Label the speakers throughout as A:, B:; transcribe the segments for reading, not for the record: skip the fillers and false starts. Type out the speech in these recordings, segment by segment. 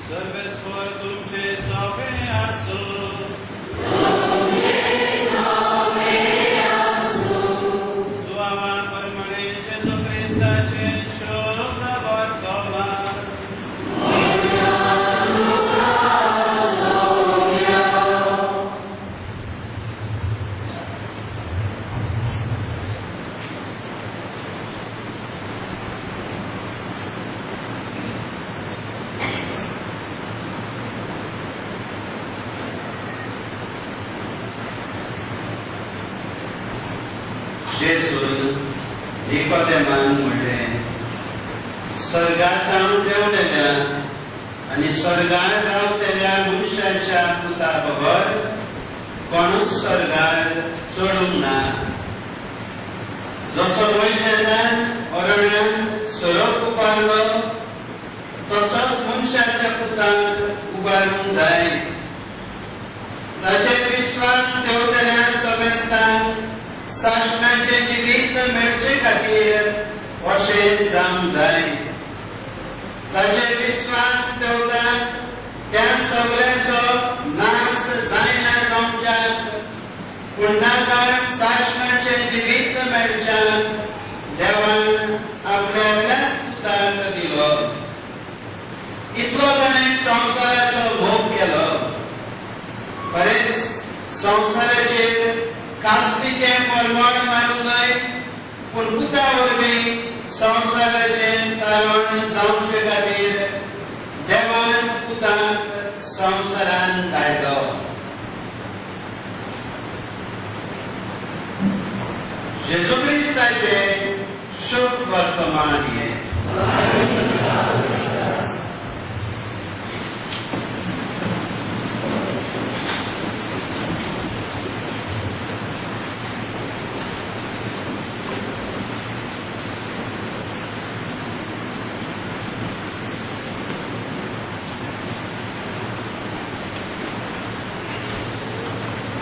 A: सर्वेश्वर तुमचे सावे असो. सुवामान परमणे जेजू ख्रिस्ताचे शोभ वर्तमान. जेजून निकोदेमान म्हणलें, स्वर्गांत रावन देंवलेल्या आनी स्वर्गांत रावतल्या मनशाच्या पुता बरोबर कोणूच स्वर्गार चडूंक ना. जसो मोइशेसान अरण्यात सोरोप उबारलो तसोच मनशाच्या पुताक उबारूंक जाय. ताचेर विश्वास देंवतल्या समेस्तांक साश्टाचे जिवीत मेळचे खातीर अशें जावंक जाय. ताचे विश्वास देंवता त्या सगळ्याचो नाश जायना जावच्याक पूण ताका साश्टाचे जिवीत मेळच्याक देवान आपल्याच पुताक दिलो. इतलो ताणें संवसाराचो भोग केलो. खरेंच संवसाराचेर कास्तीचे परमळ मारूंक पूण पुता वरवीं संवसाराचें तारण जावचे खातीर देवान पुताक संवसारांत धाडलो. जेजू ख्रिस्ताचें शुभ वर्तमान हें.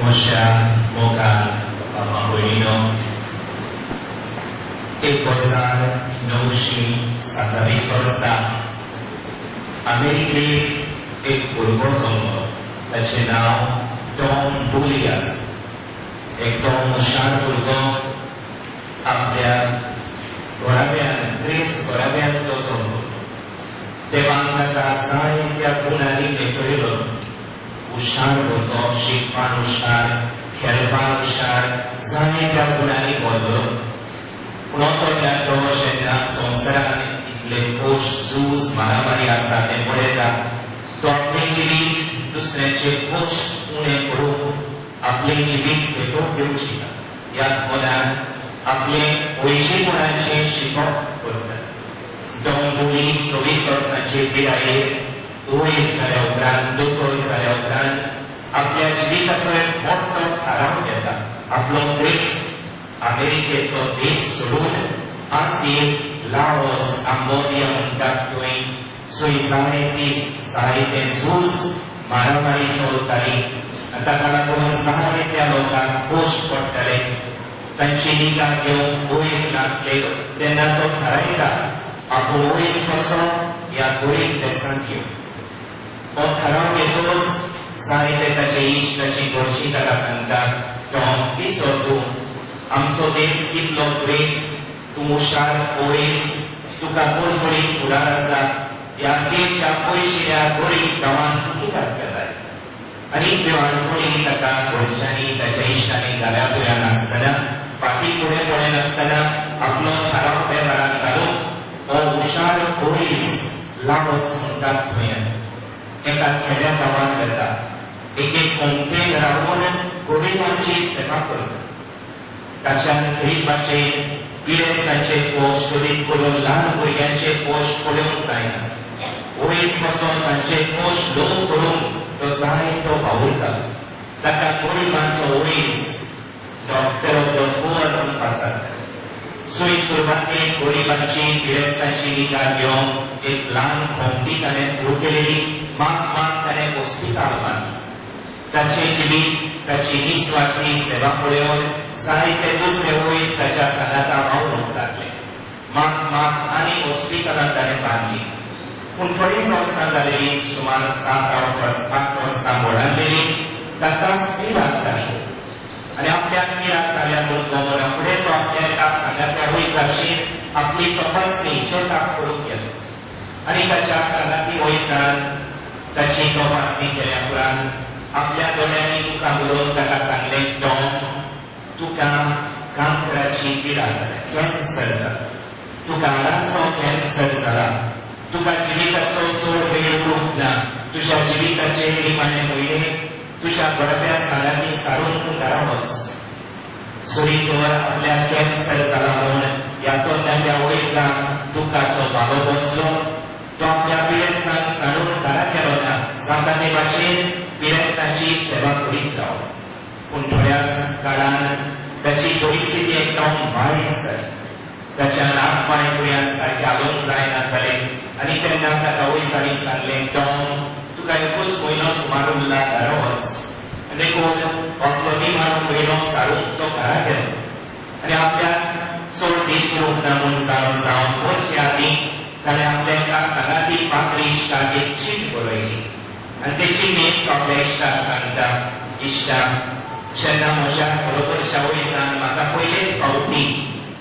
B: Moshe, Moka, Maholino, Ekozar, Noushi, Satavi Sorsa, Ameriki, Urgozongo, taचे नाव टॉम बुलियास. एक टॉम हुशार भुरगो आपल्या घोराब्यान ग्रेस घोराब्यान तो सोडलो. देवान ताका जायत्या गुणांनी भेटयलो. हुशार भुरगो, शिकपान हुशार, खेळपान हुशार, जायत्या गुणांनी भरलो. पूण तो जेन्ना संवसारान इतले कोश झूज मारामारी आसा ते पळयता तो आपले जिवीत दुसऱ्याचे कोश उणें करून आपले जिवीत भेटोवंक घेवची ना. ह्याच मोलान आपले वैश्वीपणाचे शिकप करता. डोंगुली 24 वर्सांचे पिरायेर वयस जाल्या उपरांत दोतोर जाल्या उपरांत आपल्या जिविताचो एक मोठो थाराव घेता. आपलो देश अमेरिकेचो देश सोडून आसियेक, लाओस, आंबोदिया म्हणटात थंय जायते झूज मारामारी चलताली. ताका लागून जायत्या लोकांक कोश पडटले. तांची निगा घेवंक वयस नासले तेन्ना तो थारायता आपूण वयस कसो ह्या गरीब देशांत येवं. हो थाराव घेतलोच जायते ताचे इश्ट ताची घरची ताका सांगतात की दिसो तूं आमचो देश कितलो ग्रेस, तूं हुशार वयस, तुका पोरजोळी फुडार आसा. ह्या सीएच्या पयशिल्या गरीब गांवांत तूं कित्याक गेलाय? आनी ल्हानपणी ताका घरच्यांनी ताच्या इश्टांनी घाल्या पुऱ्या नासतना फाटीं फुडें पळय नासतना आपलो थाराव वेव्हारांत घालून हो हुशार वयस लावच म्हणटात थंय एका खेड्या गांवांत येता. एक कोंकणीन रावून गरिबांची सेवा करता. ताच्यान गरीब भाशेन गिरेस्तांचे पोश सोदीत करून ल्हान भुरग्यांचे पोश पळोवंक जायनासले. वयस वचोन तांचे पोश लोक करून तो जायतो भावयता. ताका गरिबांचो वयस डॉक्टर ऑफ द पुअर म्हणून आसा. सुई सुरवातेक गरिबांची गिरेस्तांची निगा घेवंक एक ल्हान खोमटी ताणें सुरू केलेली. माग ताणें हॉस्पिटल बांदलें. ताचें जिवीत, ताची निस्वार्थी सेवा पळोवन जायते दुसरे वयस ताच्या सादाता वावरूंक लागले. माग आनी हॉस्पिटलां ताणें बांदलीं. पूण थोडीच वर्सां जालेली सुमार 7-8 वर्सां ओलांडलेली ताका स्पिराक जाली आनी आपल्याक पिराक जाल्या बरोबर फुडें तो आपल्या एका सांगात्या वयसाचेर आपली तपासणी चॅकअप करूंक गेलो आनी ताच्या सांगाती वयसान ताची तपासणी केल्या उपरांत आपल्या दोळ्यांनी तुका बरोवन ताका सांगलें टॉम तुका कांकराची पिराय जाल्या कॅन्सर जाला तुका हाडाचो कॅन्सर जाला तुका जिविताचो चड वेळ उरूंक ना तुज्या जिविताचे निमाणे म्हयने तुज्या बडप्या सालांनी सारून घरा वच जोरी तर आपल्या कॅन्सर जाला म्हूण ह्या तोंडाच्या वयसान दुखाचो बाबो बसलो तो आपल्या पिरेस्तांक सारून घरा गेलो ना जाता ते भाशेन पिरेस्तांची सेवा करीत रावलो पूण थोड्याच काळान ताची परिस्थिती एकदम वायट जाली ताच्या नाक पांय गोंयांत सारके हालोवंक जायना जाले आनी तेन्ना ताका वयसांनी सांगलें टॉम तुका एकूच म्हयनो सुमार उरला घरा वच आनी देखून आपलो निमाणो म्हयनो सारूंक तो घरा गेलो आनी आपल्याक चड दीस उरूंक ना म्हूण जावन वचचे आदीं ताणें आपल्या एका सांगाती पाखरी इश्टाक एक चीट बरयली आनी ते चिटींत तो आपल्या इश्टाक सांगता इश्टा जेन्ना म्हज्या बरोबरच्या वयसान म्हाका पयलेच फावटी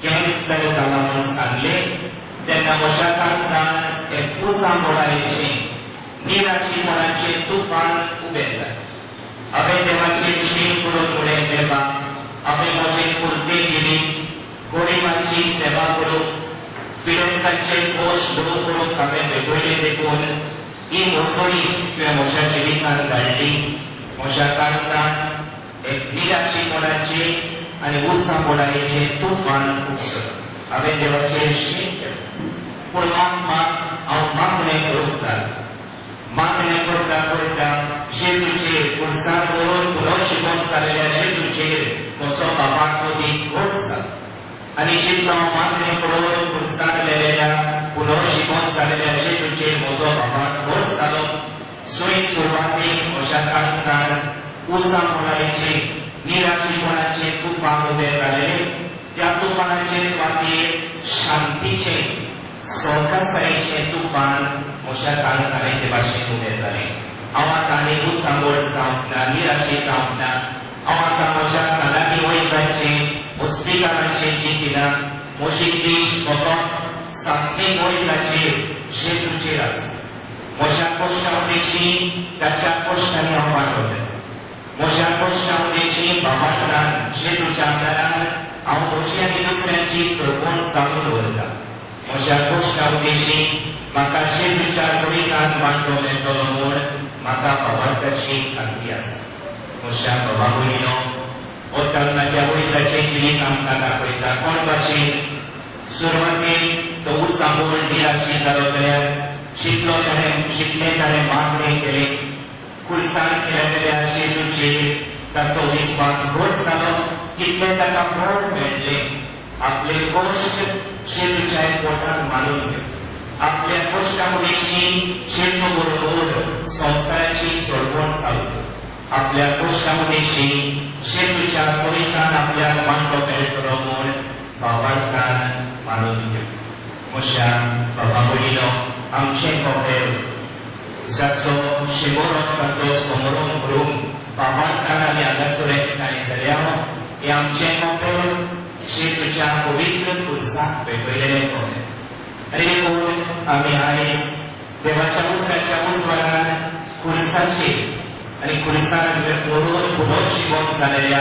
B: कॅन्सर जाला म्हूण सांगलें तेन्ना म्हज्या काळजांत एक पुजा मोडायेचें निराशीपणाचें तुफान उबें जालें हांवें देवाचेर शीम करून उडें देवा हांवें म्हजें फुलतें जिवीत गोरिबांची सेवा करूंक पिरेस्तांचे पोस्ट भरून करूंक हांवें वेगळें देखून ही मोसोळी तुवें म्हज्या जिवितांत धाडली म्हज्या काळजांत एक निराशीपणाचें आनी उर्सा मोडायेचें तुफान उकसलो हांवें देवाचेर शीम केलें पूण हांव मागणें करूंक लागलो मागणें करता करता जेजूचेर खुर्सार दवरून पुनर्शिकोन जालेल्या जेजूचेर म्हजो बापाक मदीं घोट जालो आनी जितलो हांव मागणें करून खुर्सार लेलेल्या पुनर्शिकोन जालेल्या जेजूचेर म्हजो बापाक घोट जालो सोय सुरवातेक म्हज्या काळजांत उर्सा मोडायेचें निराशीपणाचें तुफान उबें जालेलें त्या तुफानाचे सुवातेर शांतीचें सोकासायेचें तुफान म्हज्या काळजांत ते भाशेन उबें जालें हांव आतां आनी सांगोड जावंक ना निराशी जावंक ना हांव आतां म्हज्या सांगाती वयसाचें हॉस्पिटलाचें चिंतिना म्हजी दिश फकत सासणी वयसाचेर जेजूचेर आसा म्हज्या कश्टा उदेशी ताच्या कश्टांनी हांव वाडवलें म्हज्या कश्टा उदेशी बाबांतल्यान जेजूच्या आदारान हांव म्हजी आनी दुसऱ्यांची सरपण चालू दवरता म्हज्या कश्टा उदेशी म्हाका जेजूच्या सोयीकांत बांदलो मेळटलो म्हूण म्हाका बाबांताची खात्री आसा म्हज्या बाबा भयणीनो हो तरणाट्या वयसाचें जिवीत आमकां दाखयता कोण भाशेन सुरवातेक तो उत्साहून निराशी जालो जाल्यार जितलें ताणें मागणें केलें खुर्सार केलेल्या जेजूचेर ताचो विस्वास घट जालो तितलें ताका फळ मेळ्ळें आपले कश्ट जेजूच्या पोटांत मारून घेतले आपल्या कश्टा मदीं जेजू बरोबर संवसाराची सोडवण चालू आपल्या कश्टा मदीं जेजूच्या सोयीकान आपल्याक बांदलो मेळटलो म्हूण भावार्थान मारून घेतले म्हज्या बाबा भयणीनो आमचें कपेल जाचो शिवोरसाचो समोरून करूंक बाबार्थान आमी हांगासर एकठांय जाल्या हें आमचें कपेल जेजूच्या पवित्र खुर्साक पेटयलेलें कपेल आनी देखून आमी आयज देवाच्या उदकाच्या उजवाडान खुर्साचेर आनी खुर्सार व्हरून पुनर्जीवन जालेल्या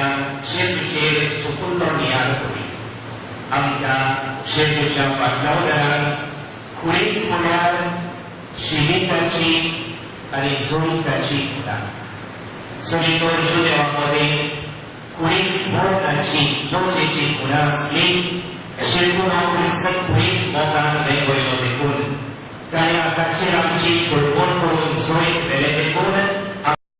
B: जेजूचेर सुकुल्लो नियाळ करूया आमकां जेजूच्या फाटल्या उदरान खुरीच म्हळ्यार जिविताची आनी सोयीकाची खुदां सोयीकर देवा मदें खुरीच मोगाची लोचेची खुणां आसली जेजून हांव क्रिस्त खुरीच मोगान वेगळो देखून ताणें आतांचेर आमची सोडवण करून सोय